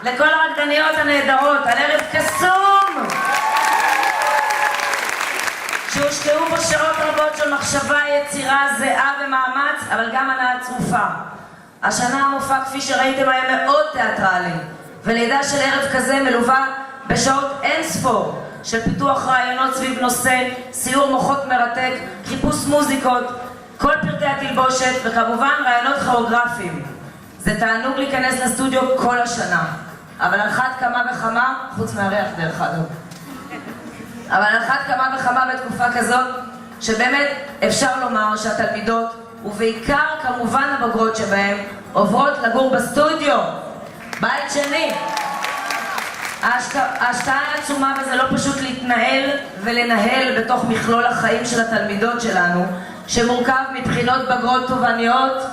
לכל הרקדניות הנהדרות על ערב קסום שהושקעו בו שעות רבות של מחשבה, יצירה, זהה ומאמץ, אבל גם הנאה צרופה. השנה המופע, כפי שראיתם, היה מאוד תיאטרלי, ולידה של ערב כזה מלווה בשעות אינספור של פיתוח רעיונות סביב נושא, סיור מוחות מרתק, חיפוש מוזיקות, כל פרטי התלבושת, וכמובן רעיונות כוריאוגרפיים. זה תענוג להיכנס לסטודיו כל השנה, אבל על אחת כמה וכמה, חוץ מהריח דרך אגב, אבל על אחת כמה וכמה בתקופה כזאת, שבאמת אפשר לומר שהתלמידות, ובעיקר כמובן הבוגרות שבהם, עוברות לגור בסטודיו, בית שני. ההשקעה העצומה וזה לא פשוט להתנהל ולנהל בתוך מכלול החיים של התלמידות שלנו, שמורכב מבחינות בגרות תובעניות,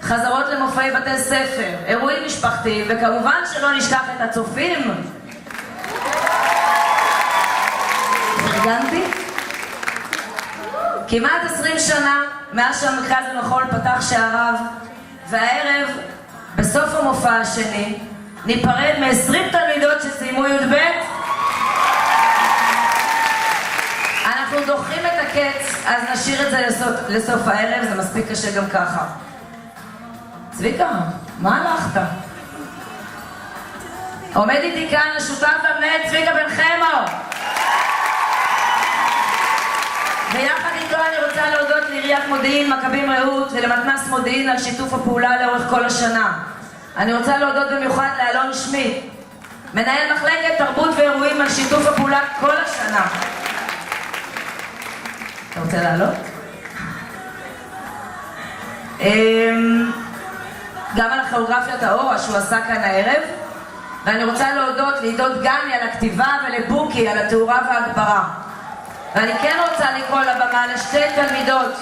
חזרות למופעי בתי ספר, אירועים משפחתיים, וכמובן שלא נשכח את הצופים. ארגנתי? כמעט 20 שנה מאז שהמרכז למחול פתח שעריו, והערב, בסוף המופע השני, ניפרד מ-20 תלמידות שסיימו י"ב. אנחנו דוחים את הקץ, אז נשאיר את זה לסוף הערב, זה מספיק קשה גם ככה. צביקה, מה הלכת? עומד איתי כאן השותף והמנהל צביקה בן חמו. ויחד איתו אני רוצה להודות לעיריית מודיעין, מכבים רעות ולמתנ"ס מודיעין על שיתוף הפעולה לאורך כל השנה. אני רוצה להודות במיוחד לאלון שמיט, מנהל מחלקת תרבות ואירועים, על שיתוף הפעולה כל השנה. אתה רוצה לעלות? גם על הכוריאוגרפיית האורה שהוא עשה כאן הערב, ואני רוצה להודות לעידות גני על הכתיבה ולבוקי על התאורה וההגברה. ואני כן רוצה לקרוא לבמה לשתי תלמידות